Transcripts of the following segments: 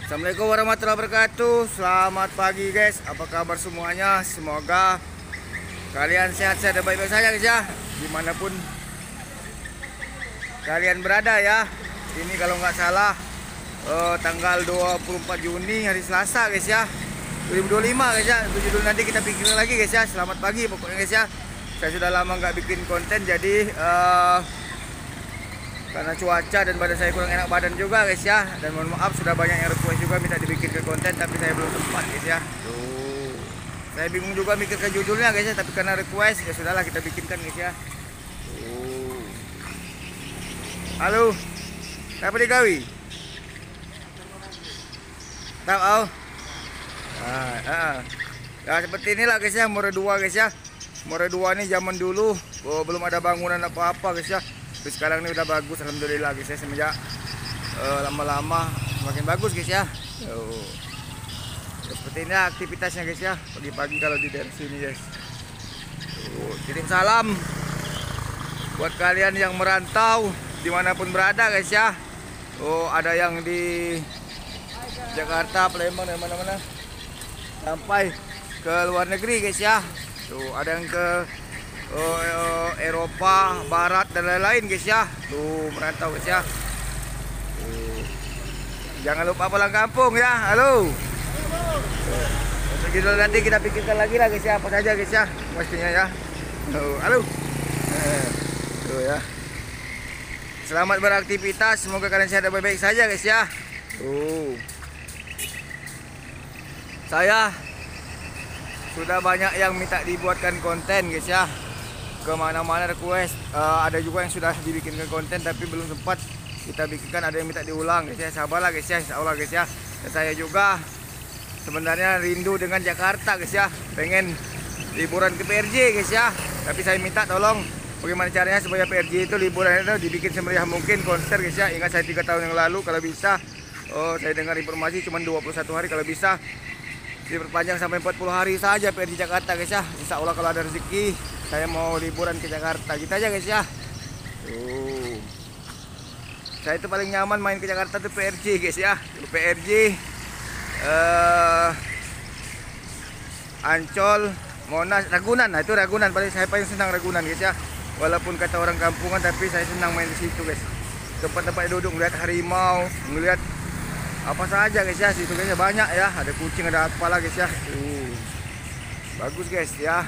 Assalamualaikum warahmatullahi wabarakatuh. Selamat pagi guys, apa kabar semuanya? Semoga kalian sehat-sehat dan baik-baik saja guys ya, dimanapun kalian berada ya. Ini kalau nggak salah tanggal 24 Juni hari Selasa guys ya, 2025 guys ya. Untuk judul nanti kita bikin lagi guys ya. Selamat pagi pokoknya guys ya. Saya sudah lama nggak bikin konten, jadi karena cuaca dan badan saya kurang enak badan juga guys ya. Dan mohon maaf, sudah banyak yang request juga minta dibikin ke konten, tapi saya belum sempat guys ya. Tuh, saya bingung juga mikir ke judulnya guys ya, tapi karena request ya sudahlah kita bikinkan guys ya. Tuh. Halo, apa digawi? Tahu? Ya seperti inilah guys ya, More 2 guys ya. More 2 ini zaman dulu belum ada bangunan apa-apa guys ya. Tapi sekarang ini udah bagus, alhamdulillah guys ya. Semenjak lama-lama semakin bagus guys ya. Seperti ini aktivitasnya guys ya, pagi-pagi kalau di daerah sini guys. Kirim salam buat kalian yang merantau dimanapun berada guys ya. Ada yang di Jakarta, Palembang dan mana-mana, sampai ke luar negeri guys ya. Tuh ada yang ke Eropa Barat dan lain-lain guys ya. Tuh merantau guys ya. Jangan lupa pulang kampung ya. Halo. Begitu nanti kita pikirkan lagi lah guys ya, apa saja guys ya pastinya ya. Halo. Tuh ya. Selamat beraktivitas, semoga kalian sehat dan baik-baik saja guys ya. Saya sudah banyak yang minta dibuatkan konten guys ya, kemana-mana request. Ada juga yang sudah dibikinkan konten tapi belum sempat kita bikinkan, ada yang minta diulang guys ya. Sabarlah guys ya, insya Allah guys ya. Dan saya juga sebenarnya rindu dengan Jakarta guys ya, pengen liburan ke PRJ guys ya. Tapi saya minta tolong bagaimana caranya supaya PRJ itu liburan itu dibikin semeriah mungkin, konser guys ya. Ingat saya 3 tahun yang lalu kalau bisa, saya dengar informasi cuma 21 hari, kalau bisa diperpanjang sampai 40 hari saja PRJ Jakarta guys ya. Insya Allah kalau ada rezeki saya mau liburan ke Jakarta gitu aja guys ya. Saya itu paling nyaman main ke Jakarta tuh PRJ guys ya. PRJ Ancol, Monas, Ragunan. Nah itu Ragunan, saya paling senang Ragunan guys ya. Walaupun kata orang kampungan tapi saya senang main di situ guys. Tempat-tempat duduk, melihat harimau, melihat apa saja guys ya, situ guys ya, banyak ya, ada kucing, ada apalah guys ya. Bagus guys ya.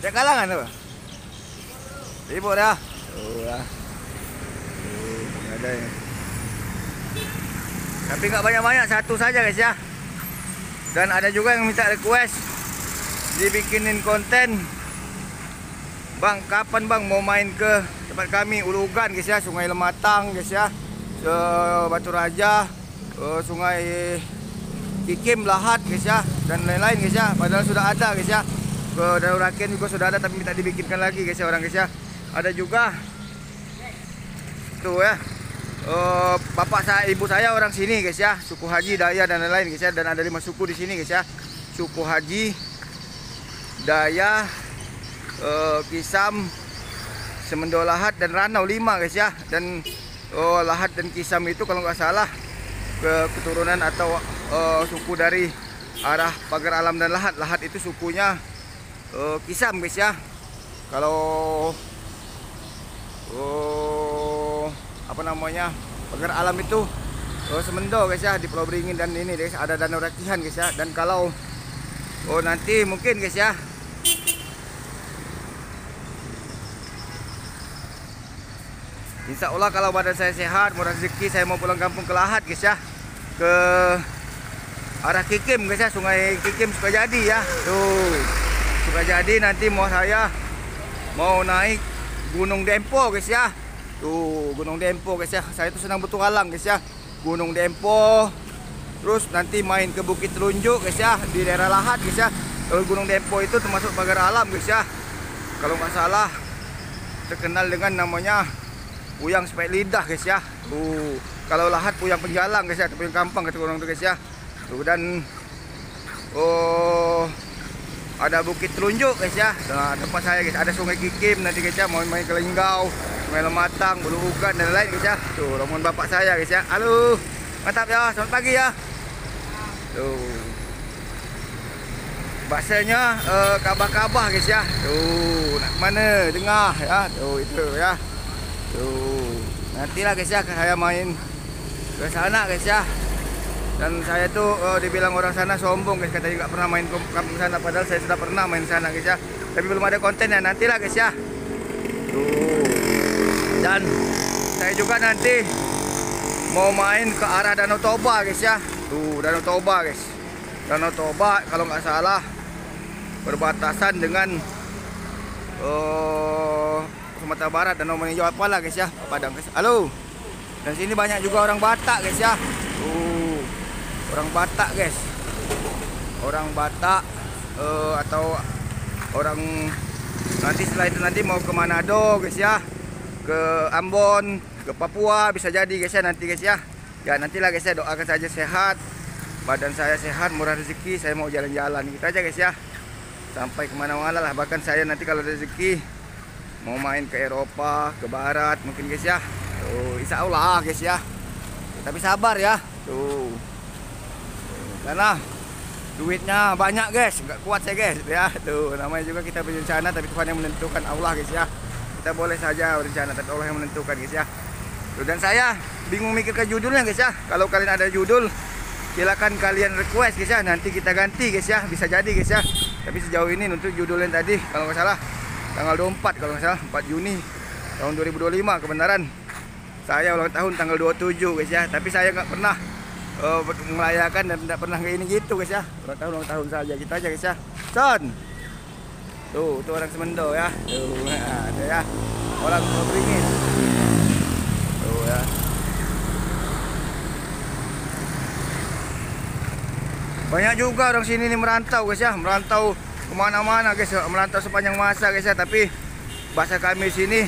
Ya kalangan tuh. Libur ya. Ada ya. Tapi nggak banyak-banyak, satu saja guys ya. Dan ada juga yang minta request dibikinin konten. Bang, kapan bang mau main ke tempat kami Ulugan guys ya, Sungai Lematang guys ya, Batu Raja, Sungai Kikim, Lahat guys ya, dan lain-lain guys ya. Padahal sudah ada guys ya. Ke Danau Raken juga sudah ada tapi minta dibikinkan lagi guys ya orang guys ya. Ada juga tuh ya, bapak saya, ibu saya orang sini guys ya, suku Haji, Daya dan lain-lain guys ya. Dan ada 5 suku di sini guys ya, suku Haji, Daya, Kisam, Semendo, Lahat dan Ranau, 5 guys ya. Dan Lahat dan Kisam itu kalau nggak salah keturunan atau suku dari arah Pagar Alam dan Lahat. Lahat itu sukunya Kisam guys ya. Kalau apa namanya, Pagar Alam itu Semendo guys ya, di Pulau Beringin. Dan ini guys ada Danau Rakihan guys ya. Dan kalau nanti mungkin guys ya, insya Allah kalau badan saya sehat, mau rezeki, saya mau pulang kampung ke Lahat guys ya, ke arah Kikim guys ya, Sungai Kikim, Sukajadi ya. Tuh Sukajadi, nanti saya mau naik Gunung Dempo guys ya. Tuh Gunung Dempo guys ya, saya tuh senang bertualang guys ya. Gunung Dempo, terus nanti main ke Bukit Telunjuk guys ya, di daerah Lahat guys ya. Kalau Gunung Dempo itu termasuk Pagar Alam guys ya, kalau nggak salah terkenal dengan namanya Puyang Sepet Lidah guys ya. Kalau Lahat Puyang Penjalang guys ya, Puyang Kampang kata orang tuh guys ya. Dan ada Bukit Telunjuk guys ya. Nah, tempat saya guys, ada Sungai Kikim nanti guys ya, mau main ke Linggau. melon matang, bulu ugan dan lain guys ya. Tuh rombongan bapak saya guys ya. Halo. Mantap ya. Selamat pagi ya. Tuh. Bahasanya kabah-kabah guys ya. Tuh, nak mana? Tengah ya. Tuh itu ya. Tuh. Nantilah guys ya saya main ke sana guys ya. Dan saya tuh dibilang orang sana sombong guys, katanya nggak pernah main kampung sana, padahal saya sudah pernah main sana guys ya. Tapi belum ada kontennya, nantilah guys ya. Tuh. Dan saya juga nanti mau main ke arah Danau Toba guys ya. Tuh, Danau Toba guys. Danau Toba kalau nggak salah berbatasan dengan Sumatera Barat, Danau Meninjau apalah guys ya, Padang guys. Halo. Dan sini banyak juga orang Batak guys ya. Tuh. Orang Batak guys. Orang Batak atau orang nanti setelah itu nanti mau ke Manado guys ya. Ke Ambon, ke Papua bisa jadi guys ya nanti guys ya. Ya nantilah guys ya, doakan saja sehat. Badan saya sehat, murah rezeki, saya mau jalan-jalan gitu aja guys ya. Sampai kemana-mana lah, bahkan saya nanti kalau rezeki mau main ke Eropa, ke Barat mungkin guys ya. Tuh, insya Allah guys ya. Tapi sabar ya. Tuh. Karena duitnya banyak guys, nggak kuat saya guys ya. Tuh, namanya juga kita berencana tapi Tuhan yang menentukan, Allah guys ya. Kita boleh saja berencana tapi Allah yang menentukan guys ya. Tuh, dan saya bingung mikir ke judulnya guys ya. Kalau kalian ada judul, silakan kalian request guys ya, nanti kita ganti guys ya, bisa jadi guys ya. Tapi sejauh ini untuk judulnya tadi kalau nggak salah tanggal 24 kalau nggak salah 4 Juni tahun 2025 kebenaran saya ulang tahun tanggal 27 guys ya. Tapi saya nggak pernah merayakan dan tidak pernah kayak ini gitu guys ya. Ulang tahun saja kita aja guys ya. Son. Tuh orang Semendo ya. Tuh ada ya. Orang beringin. Tuh ya. Banyak juga orang sini nih merantau guys ya. Merantau kemana-mana guys ya. Merantau sepanjang masa guys ya. Tapi bahasa kami sini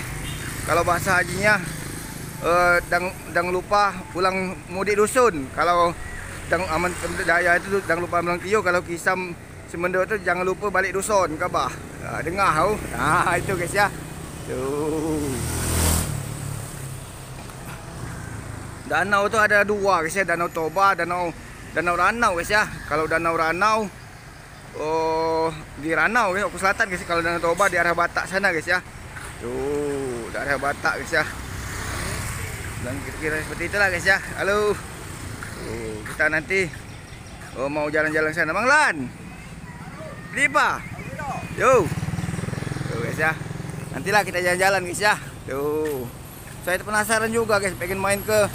kalau bahasa hajinya dang lupa pulang mudik dusun. Kalau dang aman daya itu dang lupa pulang tio. Kalau kisam Semendo itu jangan lupa balik dusun kabah. Nah, dengar kau. Nah, itu guys ya. Tuh. Danau itu ada dua guys ya, Danau Toba, Danau Ranau guys ya. Kalau Danau Ranau di Ranau guys, ke selatan guys. Kalau Danau Toba di arah Batak sana guys ya. Tuh, di arah Batak guys ya. Dan kira-kira seperti itulah guys ya. Halo. Kita nanti mau jalan-jalan sana. Bang Lan. Beli apa? Yo. Tuh guys ya. Nantilah kita jalan-jalan guys ya. Tuh. Saya penasaran juga guys, pengen main ke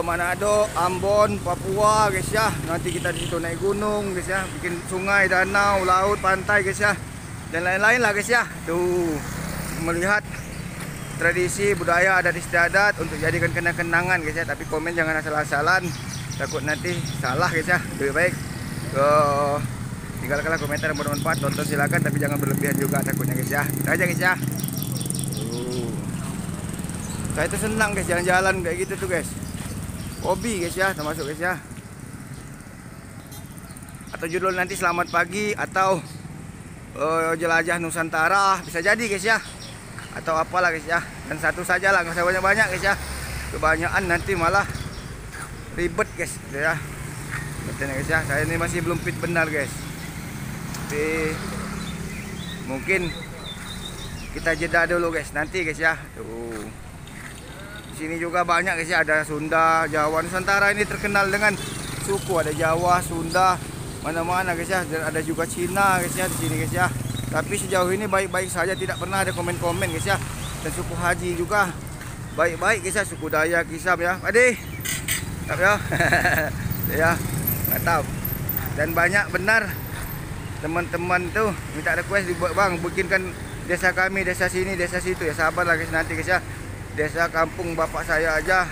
Manado, Ambon, Papua guys ya. Nanti kita di situ naik gunung guys ya, bikin sungai, danau, laut, pantai guys ya. Dan lain-lain lah guys ya. Tuh. Melihat tradisi budaya adat istiadat untuk jadikan kenang-kenangan guys ya. Tapi komen jangan asal-asalan, takut nanti salah guys ya. Lebih baik tinggalkanlah komentar yang bermanfaat, tonton silakan tapi jangan berlebihan juga takutnya guys ya. Kita aja guys ya. Saya itu senang guys jalan-jalan kayak gitu tuh guys. Hobi guys ya, termasuk guys ya. Atau judul nanti selamat pagi atau jelajah Nusantara bisa jadi guys ya. Atau apalah guys ya. Dan satu saja lah, nggak usah banyak-banyak guys ya. Kebanyakan nanti malah ribet guys ya. Betul guys ya. Saya ini masih belum fit benar guys. Tapi mungkin kita jeda dulu guys nanti guys ya. Tuh. Di sini juga banyak guys ya, ada Sunda, Jawa, Nusantara ini terkenal dengan suku, ada Jawa, Sunda, mana-mana guys ya. Dan ada juga Cina guys ya di sini guys ya. Tapi sejauh ini baik-baik saja, tidak pernah ada komen-komen guys ya. Dan suku Haji juga baik-baik guys ya, suku Dayak, Kisam ya. Pade. Mantap ya. Ya, mantap. Dan banyak benar teman-teman tuh minta request, Bang bikinkan desa kami, desa sini, desa situ ya. Sabarlah guys nanti guys ya. Desa kampung bapak saya aja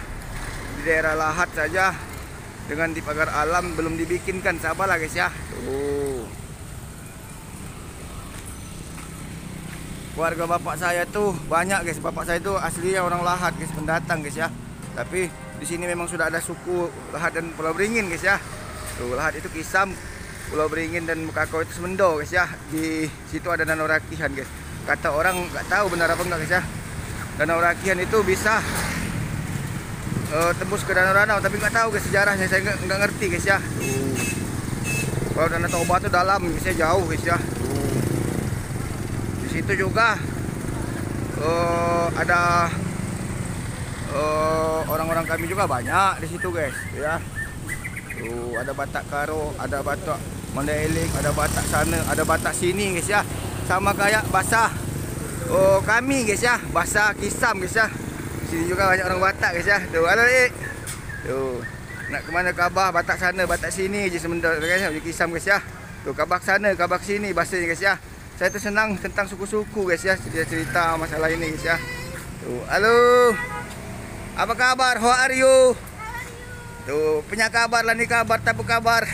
di daerah Lahat saja dengan di pagar alam belum dibikinkan, sabarlah guys ya. Tuh. Keluarga bapak saya tuh banyak guys. Bapak saya tuh aslinya orang Lahat guys, pendatang guys ya. Tapi di sini memang sudah ada suku Lahat dan Pulau Beringin guys ya. Tuh, Lahat itu Kisam, Pulau Beringin dan Mukako itu Semendo guys ya. Di situ ada Danau Rakihan guys. Kata orang nggak tahu benar apa enggak guys ya. Danau Rakian itu bisa tembus ke Danau Ranau, tapi nggak tahu guys sejarahnya, saya nggak ngerti guys ya. Kalau Danau Toba itu dalam, bisa jauh guys ya. Di situ juga ada orang-orang kami juga banyak di situ guys ya. Ada Batak Karo, ada Batak Mandailing, ada Batak sana, ada Batak sini guys ya. Sama kayak bahasa kami guys ya, bahasa Kisam guys ya. Di sini juga banyak orang Batak guys ya. Tuh, halo Dik. Tuh, nak kemana Kabah, Batak sana, Batak sini je sebentar guys ya, Kisam guys ya. Tuh, Kabah sana, Kabah sini bahasanya guys ya. Saya tuh senang tentang suku-suku guys ya, cerita masalah ini guys ya. Tuh, halo. Apa kabar? How are you? Tuh, punya kabar lah nih, kabar tak kabar.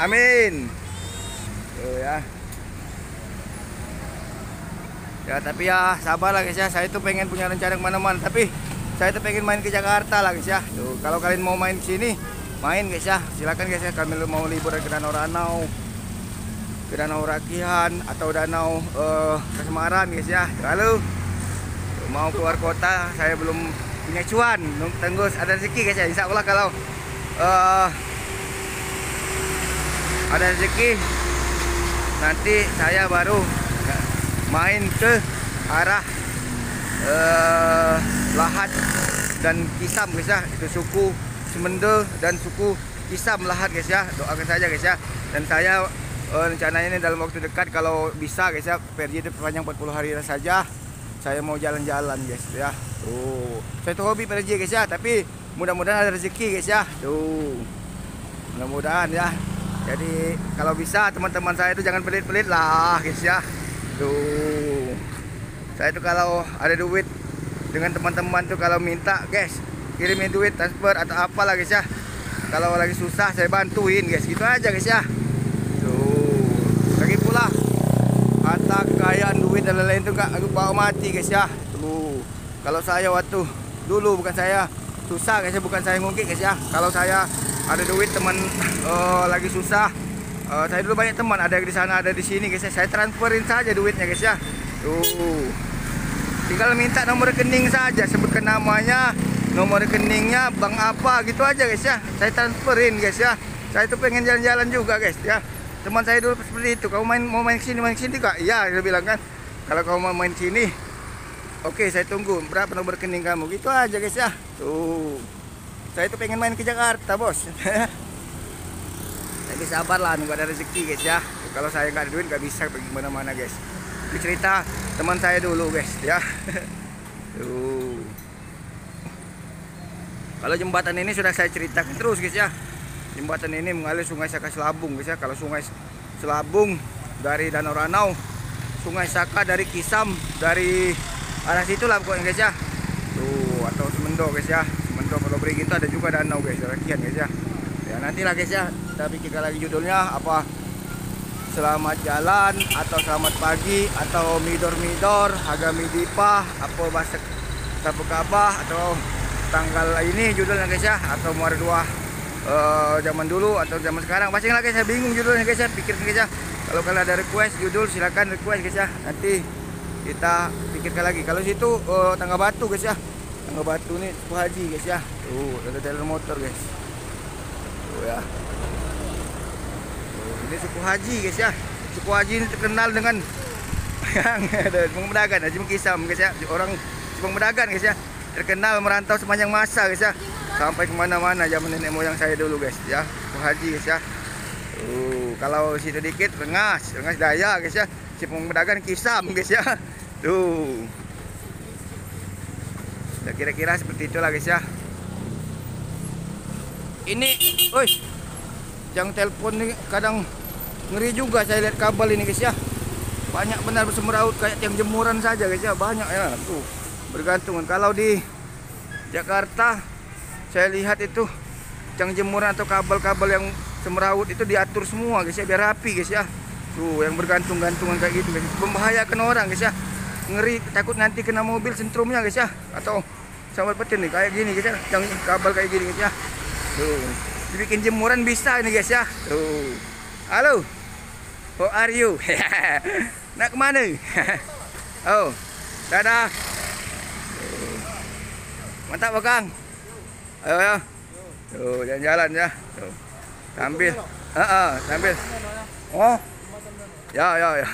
Amin. Tuh ya. Ya tapi ya sabarlah guys ya. Saya tuh pengen punya rencana kemana-mana, tapi saya tuh pengen main ke Jakarta lah guys ya. Tuh, kalau kalian mau main ke sini, main guys ya. Silakan guys ya. Kami mau liburan ke Danau Ranau, ke Danau Rakian atau Danau ke Semarang guys ya. Lalu mau keluar kota, saya belum punya cuan, tunggu ada rezeki guys ya. Insya Allah kalau ada rezeki nanti saya baru main ke arah Lahat dan Kisam guys ya. Itu suku Semende dan suku Kisam Lahat guys ya. Doakan saja guys ya. Dan saya rencananya ini dalam waktu dekat kalau bisa guys ya, PRJ itu panjang 40 hari saja. Saya mau jalan-jalan guys ya. Tuh, saya tuh hobi PRJ guys ya, tapi mudah-mudahan ada rezeki guys ya. Tuh, mudah-mudahan ya. Jadi kalau bisa teman-teman saya itu jangan pelit-pelit lah guys ya. Tuh, saya tuh kalau ada duit dengan teman-teman tuh kalau minta guys, kirimin duit transfer atau apalah guys ya. Kalau lagi susah saya bantuin guys, gitu aja guys ya. Tuh, lagi pula harta kekayaan duit dan lain-lain itu gak bawa mati guys ya. Tuh, kalau saya waktu dulu bukan saya susah guys ya, bukan saya ngungkit guys ya. Kalau saya ada duit teman lagi susah, saya dulu banyak teman ada di sana ada di sini guys ya, saya transferin saja duitnya guys ya. Tuh, tinggal minta nomor rekening saja, sebutkan namanya, nomor rekeningnya bank apa gitu aja guys ya, saya transferin guys ya. Saya tuh pengen jalan-jalan juga guys ya. Teman saya dulu seperti itu, kamu mau main sini kak? Iya, dia bilang kan, kalau kamu mau main sini, oke saya tunggu, berapa nomor rekening kamu, gitu aja guys ya. Tuh, saya tuh pengen main ke Jakarta bos. Tapi sabar lah, nunggu ada rezeki guys ya. Tuh, kalau saya nggak ada duit nggak bisa pergi mana-mana guys. Ini cerita teman saya dulu guys ya. Tuh, kalau jembatan ini sudah saya ceritakan terus guys ya. Jembatan ini mengalir Sungai Saka Selabung guys ya. Kalau Sungai Selabung dari Danau Ranau, Sungai Saka dari Kisam, dari arah situ lah pokoknya guys ya. Tuh, atau Semendo guys ya. Semendo kalau pergi itu ada juga danau guys, Rakian guys ya. Ya nantilah guys ya, kita pikirkan lagi judulnya apa, selamat jalan atau selamat pagi atau midor-midor, Agami Dipah, apa bahasa Sapu Kabah, atau tanggal ini judulnya guys ya, atau Muara Dua zaman dulu atau zaman sekarang, masing lah guys, saya bingung judulnya guys ya. Pikirkan guys ya, kalau kalian ada request judul silakan request guys ya, nanti kita pikirkan lagi. Kalau situ Tangga Batu guys ya, Tangga Batu nih Suku Haji guys ya. Tuh, ada jalan motor guys. Tuh ya, tuh, ini Suku Haji guys ya. Suku Haji ini terkenal dengan yang ada pedagang Haji Kisam guys ya. Orang pedagang guys ya, terkenal merantau sepanjang masa guys ya, sampai kemana-mana zaman nenek moyang saya dulu guys ya. Suku Haji guys ya. Kalau situ dikit Rengas Daya guys ya, si pedagang Kisam guys ya. Tuh, ya, kira-kira seperti itulah guys ya. Ini, oi, yang telepon nih kadang ngeri juga saya lihat kabel ini guys ya. Banyak benar bersemeraut kayak tiang jemuran saja guys ya, banyak ya. Tuh, bergantungan. Kalau di Jakarta saya lihat itu tiang jemuran atau kabel-kabel yang semeraut itu diatur semua guys ya, biar rapi guys ya. Tuh, yang bergantung-gantungan kayak gitu guys, membahayakan orang guys ya. Ngeri, takut nanti kena mobil sentrumnya guys ya, atau sampai petin nih kayak gini guys ya, yang kabel kayak gini guys ya. Tuh, dibikin jemuran bisa ini guys ya. Tuh, halo, how are you? Nak kemana? Oh, Dadah. Mantap Kang. Ayo ya. Tuh, jalan-jalan ya. Tuh. Sambil. Sambil. Oh. Ya, ya, ya.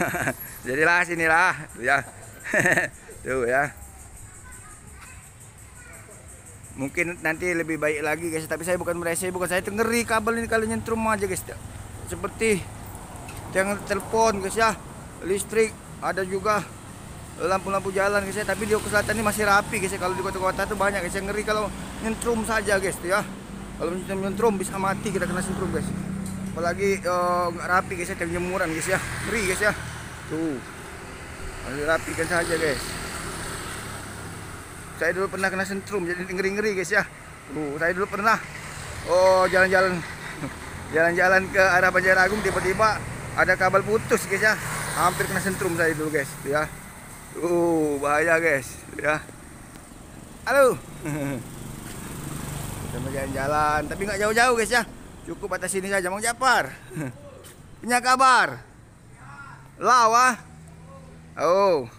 Jadilah sinilah. Tuh ya. Tuh ya. Mungkin nanti lebih baik lagi guys, tapi saya bukan merasa, bukan saya tuh ngeri kabel ini kalau nyentrum aja guys. Seperti yang telepon guys ya, listrik, ada juga lampu-lampu jalan guys ya. Tapi di Oku Selatan ini masih rapi guys ya. Kalau di kota-kota tuh banyak guys yang ngeri kalau nyentrum saja guys ya. Kalau nyentrum bisa mati, kita kena nyentrum guys. Apalagi nggak rapi guys ya, jemuran guys ya, ngeri guys ya. Tuh, masih rapikan saja guys. Saya dulu pernah kena sentrum, jadi ngeri-ngeri guys ya. Saya dulu pernah jalan-jalan ke arah Banjarmasin, tiba-tiba ada kabel putus guys ya. Hampir kena sentrum saya dulu guys ya. Bahaya guys ya. Halo. Kita mau jalan-jalan, tapi nggak jauh-jauh guys ya. Cukup atas sini saja. Mang Japar. Punya kabar? Lawa. Oh.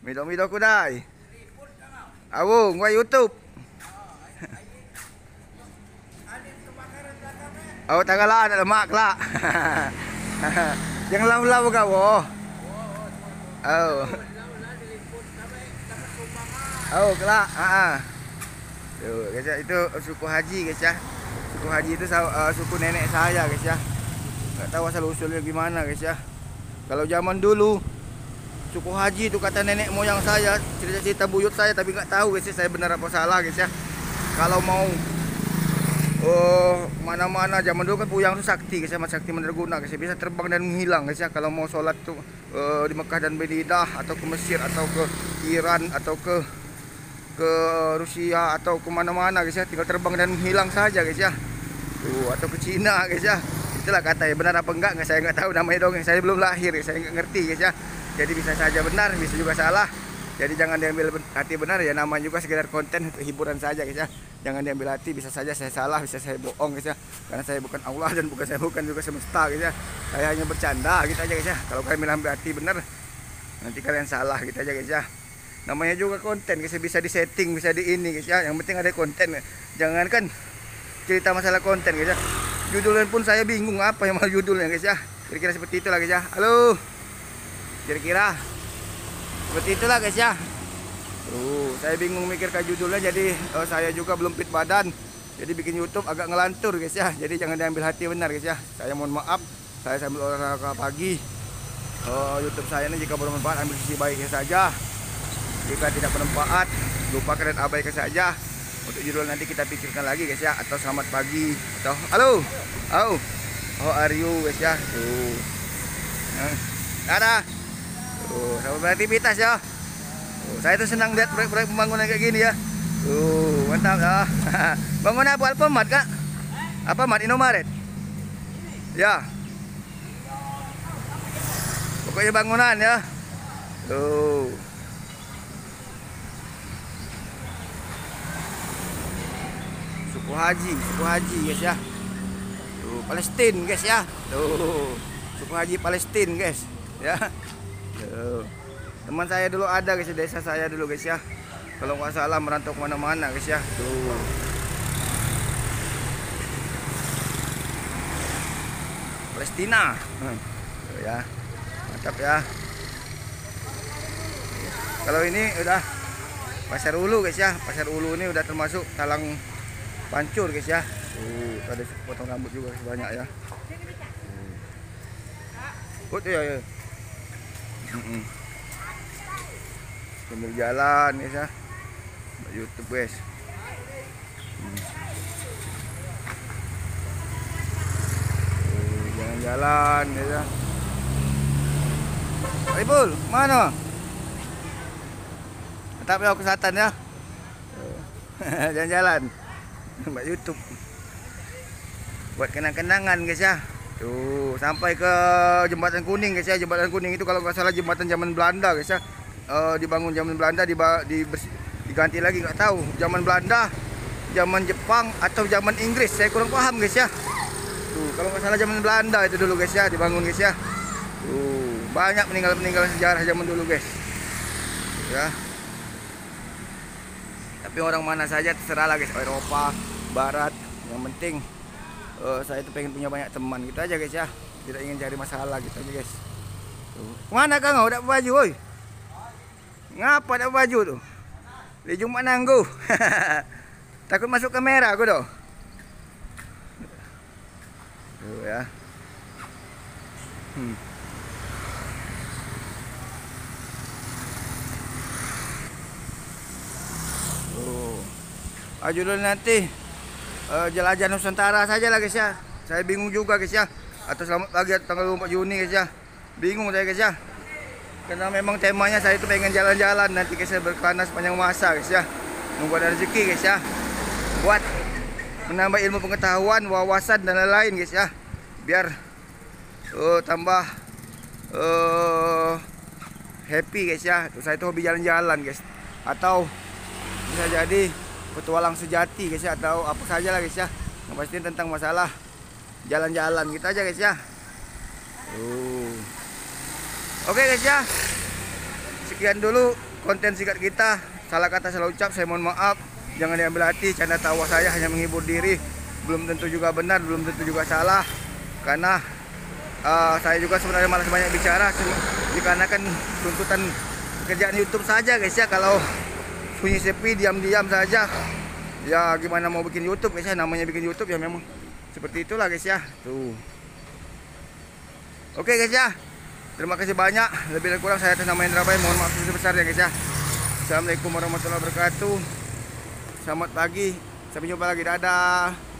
Mido-mido kudai. Awu, gua YouTube. Oh, tagala ada lemak lah. Yang lau-lau kau. Oh. Oh, kelak. Tuh, guys ya, itu suku Haji guys ya. Suku Haji itu suku nenek saya guys ya. Nggak tahu asal usulnya gimana guys ya. Kalau zaman dulu suku Haji itu kata nenek moyang saya, cerita-cerita buyut saya, tapi nggak tahu guys ya, saya benar apa salah guys ya. Kalau mau mana-mana zaman dulu kan puyang itu sakti guys ya, mas sakti mandraguna guys ya, bisa terbang dan menghilang guys ya. Kalau mau sholat tuh di Mekah dan Madinah, atau ke Mesir, atau ke Iran, atau ke Rusia, atau ke mana-mana guys ya, tinggal terbang dan menghilang saja guys ya. Tuh, atau ke Cina guys ya. Itulah katanya, benar apa enggak saya nggak tahu, namanya dongeng, saya belum lahir, saya nggak ngerti guys ya. Jadi bisa saja benar, bisa juga salah. Jadi jangan diambil hati benar ya, namanya juga sekedar konten untuk hiburan saja guys ya. Jangan diambil hati, bisa saja saya salah, bisa saya bohong guys ya. Karena saya bukan Allah dan saya bukan juga semesta guys ya. Saya hanya bercanda gitu aja guys ya. Kalau kalian ambil hati benar, nanti kalian salah gitu aja guys ya. Namanya juga konten guys ya, bisa disetting, bisa di ini guys ya. Yang penting ada konten. Jangan kan cerita masalah konten guys ya. Judulnya pun saya bingung apa yang mau judulnya guys ya. Kira-kira seperti itulah guys ya. Halo. Kira-kira seperti itulah guys ya. Saya bingung mikir ke judulnya, jadi saya juga belum fit badan, jadi bikin YouTube agak ngelantur guys ya. Jadi jangan diambil hati benar guys ya. Saya mohon maaf, saya sambil olahraga pagi. YouTube saya ini jika bermanfaat ambil sisi baiknya saja, jika tidak bermanfaat lupakan dan abaikan saja. Untuk judul nanti kita pikirkan lagi guys ya. Atau selamat pagi, atau halo, how are you guys ya. Dadah. Sama beraktivitas ya. Saya tuh senang lihat proyek-proyek pembangunan kayak gini ya. Mantap ya. Bangunan apa Alfamart kak? Apa Mat Indomaret? Ya. Pokoknya bangunan ya. Suku Haji guys ya. Palestina guys ya. Suku Haji Palestina guys ya. Teman saya dulu ada guys, desa saya dulu guys ya. Kalau nggak salah merantau kemana-mana guys ya. Tuh. Palestina. Tuh ya. Mantap ya. Kalau ini udah Pasar Ulu guys ya. Pasar Ulu ini udah termasuk Talang Pancur guys ya. Ada potong rambut juga banyak ya. Ya. Sambil jalan guys ya, YouTube guys. Jalan-jalan guys ya. Ribul, mana? Tetap ya ke selatan ya. Jalan-jalan, buat YouTube, buat kenang-kenangan guys ya. Tuh, sampai ke Jembatan Kuning guys ya. Jembatan Kuning itu kalau nggak salah jembatan zaman Belanda guys ya. Dibangun zaman Belanda, diganti lagi nggak tahu. Zaman Belanda, zaman Jepang atau zaman Inggris, saya kurang paham guys ya. Tuh, kalau nggak salah zaman Belanda itu dulu guys ya, dibangun guys ya. Tuh, banyak peninggalan sejarah zaman dulu guys. ya. Tapi orang mana saja terserah lah guys, Eropa, Barat, yang penting saya itu pengen punya banyak teman gitu aja guys ya. Tidak ingin cari masalah gitu aja guys. Tuh. Kemana kang? Udah baju, woi. Ngapa ada baju tuh? Di Jumat nanggu. Takut masuk kamera aku doh. Tuh ya. Ayo dulu nanti jelajah Nusantara saja lah guys ya. Saya bingung juga guys ya. Atau selamat pagi tanggal 24 Juni guys ya. Bingung saya guys ya. Karena memang temanya saya itu pengen jalan-jalan nanti guys ya, berkelana sepanjang masa guys ya. Membuat rezeki guys ya. Buat menambah ilmu pengetahuan, wawasan dan lain-lain guys ya. Biar tambah happy guys ya. Terus saya itu hobi jalan-jalan guys. Atau bisa jadi petualang sejati guys ya, atau apa saja lah guys ya. Yang pasti tentang masalah jalan-jalan gitu aja guys ya. Oke guys ya. Sekian dulu konten singkat kita. Salah kata salah ucap saya mohon maaf. Jangan diambil hati, canda tawa saya hanya menghibur diri. Belum tentu juga benar, belum tentu juga salah. Karena saya juga sebenarnya malas banyak bicara, dikarenakan tuntutan pekerjaan YouTube saja guys ya. Kalau sunyi sepi, diam-diam saja, ya gimana mau bikin YouTube guys ya. Namanya bikin YouTube ya memang seperti itulah guys ya. Tuh. Oke guys ya. Terima kasih banyak. Lebih dan kurang saya atas nama Indra Bay mohon maaf sebesar-besarnya guys ya. Assalamualaikum warahmatullahi wabarakatuh. Selamat pagi. Sampai jumpa lagi. Dadah.